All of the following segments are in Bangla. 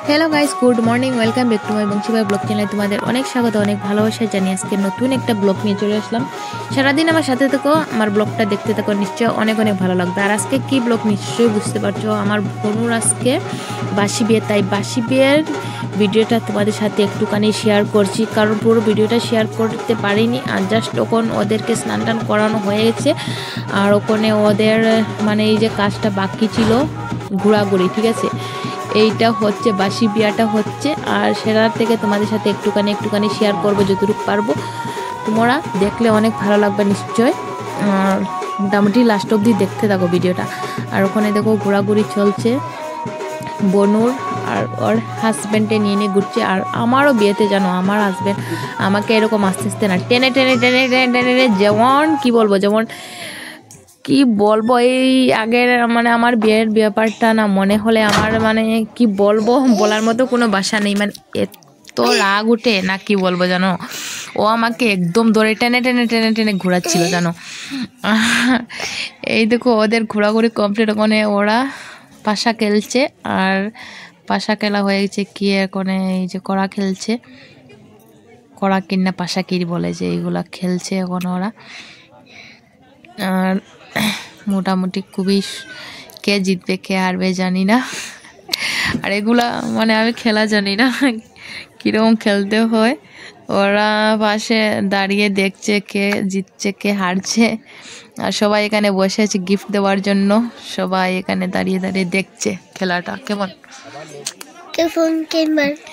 Hello guys, good morning, welcome back to my Banshibai blog চ্যানেলে তোমাদের অনেক স্বাগত, অনেক ভালোবাসা জানিয়ে আজকে নতুন একটা ব্লগ নিয়ে চলে আসলাম। সারাদিন আমার সাথে থেকো, আমার ব্লগটা দেখতে থাকো, নিশ্চয় অনেক অনেক ভালো লাগবে। আর আজকে কি ব্লগ নিশ্চয়ই বুঝতে পারছো, আমার বোনুর আজকে বাসি বিয়ে, তাই বাসি বিয়ের ভিডিওটা তোমাদের সাথে একটুখানি শেয়ার করছি, কারণ পুরো ভিডিওটা শেয়ার করতে পারিনি। আর জাস্ট ওখানে ওদেরকে স্নান টান করানো হয়ে গেছে, আর ওখানে ওদের মানে এই যে কাজটা বাকি ছিল ঘোরাঘুরি, ঠিক আছে, এইটা হচ্ছে বাসি বিয়াটা হচ্ছে। আর সেটার থেকে তোমাদের সাথে একটুখানি শেয়ার করবো যতটুকু পারবো। তোমরা দেখলে অনেক ভালো লাগবে নিশ্চয়, মোটামুটি লাস্ট অবধি দেখতে থাকো ভিডিওটা। আর ওখানে দেখো ঘোরাঘুরি চলছে বনুর, আর ওর হাজব্যান্ডে নিয়ে ঘুরছে। আর আমারও বিয়েতে জানো আমার হাজব্যান্ড আমাকে এরকম আস্তে আস্তে না টেনে টেনে টেনে টেনে টেনে যেমন কি বলবো এই আগের মানে আমার বিয়ের ব্যাপারটা না মনে হলে আমার মানে কি বলবো, বলার মতো কোনো ভাষা নেই। মানে এত রাগ উঠে না, কি বলবো জানো, ও আমাকে একদম ধরে টেনে টেনে টেনে টেনে ঘোরাচ্ছিল জানো। এই দেখো ওদের ঘোরাঘুরি কমপ্লিট, ওখানে ওরা পাশা খেলছে, আর পাশা খেলা হয়ে গেছে কি এখানে এই যে কড়া খেলছে, কড়া কিনা পাশা কিরি বলে যে এইগুলা খেলছে এখন ওরা। আর মোটামুটি খুবই কে জিতবে কে হারবে জানি না। আর এগুলা মানে আমি খেলা জানি না কীরকম খেলতে হয়। ওরা পাশে দাঁড়িয়ে দেখছে কে জিতছে কে হারছে, আর সবাই এখানে বসে আছে গিফট দেওয়ার জন্য। সবাই এখানে দাঁড়িয়ে দাঁড়িয়ে দেখছে খেলাটা কেমন।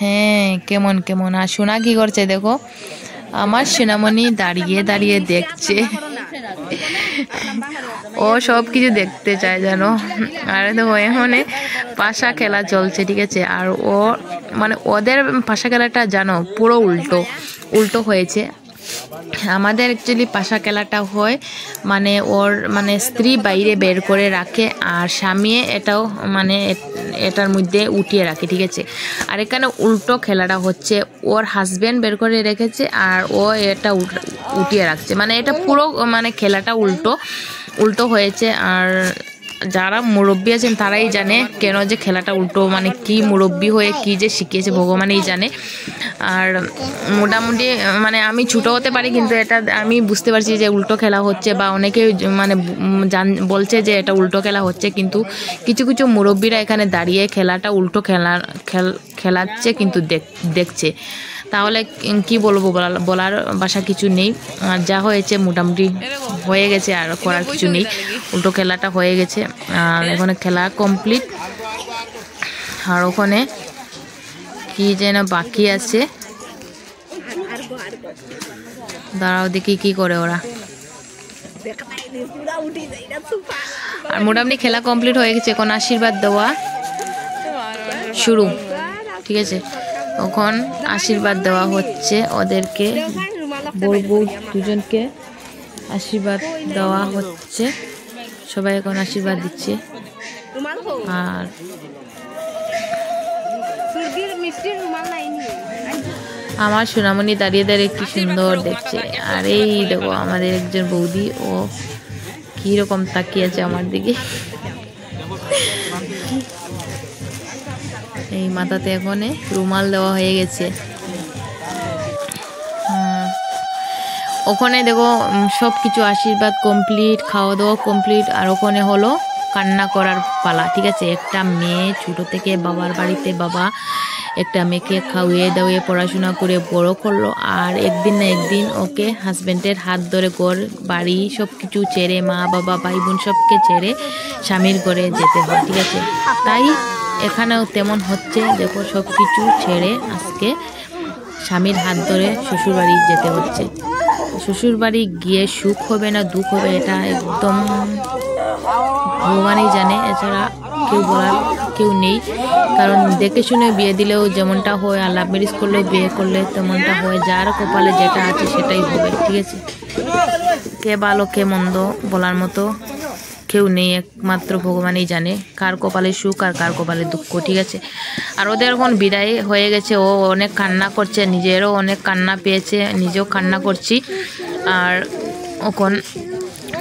হ্যাঁ কেমন কেমন। আর সোনা কি করছে দেখো, আমার সোনামণি দাঁড়িয়ে দাঁড়িয়ে দেখছে, ও সব কিছু দেখতে চায় জানো। আর দেখো এখানে পাশা খেলা চলছে, ঠিক আছে। আর ও মানে ওদের পাশা খেলাটা জানো পুরো উল্টো হয়েছে। আমাদের অ্যাকচুয়ালি পাশা খেলাটা হয় মানে ওর মানে স্ত্রী বাইরে বের করে রাখে, আর স্বামী এটাও মানে এটার মধ্যে উঠিয়ে রাখে, ঠিক আছে। আর এখানে উল্টো খেলাটা হচ্ছে, ওর হাজব্যান্ড বের করে রেখেছে আর ও এটা উঠিয়ে রাখছে, মানে এটা পুরো মানে খেলাটা উল্টো হয়েছে। আর যারা মুরব্বী আছেন তারাই জানে কেন যে খেলাটা উল্টো, মানে কি মুরব্বী হয়ে কি যে শিখিয়েছে ভগবানই জানে। আর মোটামুটি মানে আমি ছোটো হতে পারি, কিন্তু এটা আমি বুঝতে পারছি যে উল্টো খেলা হচ্ছে, বা অনেকে মানে বলছে যে এটা উল্টো খেলা হচ্ছে, কিন্তু কিছু কিছু মুরব্বীরা এখানে দাঁড়িয়ে খেলাটা উল্টো খেলাচ্ছে কিন্তু দেখছে। তাহলে কি বলবো, বলার ভাষা কিছু নেই। আর যা হয়েছে মোটামুটি হয়ে গেছে, আর করার কিছু নেই, উল্টো খেলাটা হয়ে গেছে। আর ওখানে খেলা কমপ্লিট, আর ওখানে কি যেন বাকি আছে, দাঁড়াও দেখি কি করে ওরা। আর মোটামুটি খেলা কমপ্লিট হয়ে গেছে, এখন আশীর্বাদ দেওয়া শুরু, ঠিক আছে। এখন আশীর্বাদ দেওয়া হচ্ছে ওদেরকে, বউ দুজনকে আশীর্বাদ দেওয়া হচ্ছে, সবাই এখন আশীর্বাদ দিচ্ছে। আর আমার সোনামণি দাঁড়িয়ে দাঁড়িয়ে কি সুন্দর দেখছে। আর এই দেখো আমাদের একজন বৌদি, ও কীরকম তাকিয়েছে আমার দিকে। এই মাথাতে এখানে রুমাল দেওয়া হয়ে গেছে। ওখানে দেখো সব কিছু আশীর্বাদ কমপ্লিট, খাওয়া দাওয়া কমপ্লিট। আর ওখানে হলো কান্না করার পালা, ঠিক আছে। একটা মেয়ে ছোটো থেকে বাবার বাড়িতে, বাবা একটা মেয়েকে খাওয়িয়ে দাওয়িয়ে পড়াশোনা করে বড় করলো, আর একদিন না একদিন ওকে হাজব্যান্ডের হাত ধরে ঘর বাড়ি সব কিছু ছেড়ে, মা বাবা ভাই বোন সবকে ছেড়ে স্বামীর ঘরে যেতে হয়, ঠিক আছে। তাই এখানেও তেমন হচ্ছে, দেখো সব কিছু ছেড়ে আজকে স্বামীর হাত ধরে শ্বশুরবাড়ি যেতে হচ্ছে। শ্বশুরবাড়ি গিয়ে সুখ হবে না দুঃখ হবে এটা একদম ভগবানই জানে, এছাড়া কেউ নেই। কারণ দেখে শুনে বিয়ে দিলেও যেমনটা হয়, আর লাভ ম্যারেজ করলেও বিয়ে করলে তেমনটা হয়, যার কপালে যেটা আছে সেটাই হবে, ঠিক আছে। কে ভালো কে মন্দ বলার মতো কেউ নেই, একমাত্র ভগবানই জানে কার কপালে সুখ আর কার কপালে দুঃখ, ঠিক আছে। আর ওদের এখন বিদায় হয়ে গেছে, ও অনেক কান্না করছে, নিজেরও অনেক কান্না পেয়েছে, নিজেও কান্না করছি। আর এখন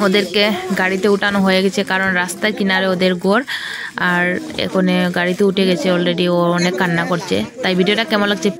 ওদেরকে গাড়িতে উঠানো হয়ে গেছে, কারণ রাস্তার কিনারে ওদের ঘর। আর এখন গাড়িতে উঠে গেছে অলরেডি, ও অনেক কান্না করছে। তাই ভিডিওটা কেমন লাগছে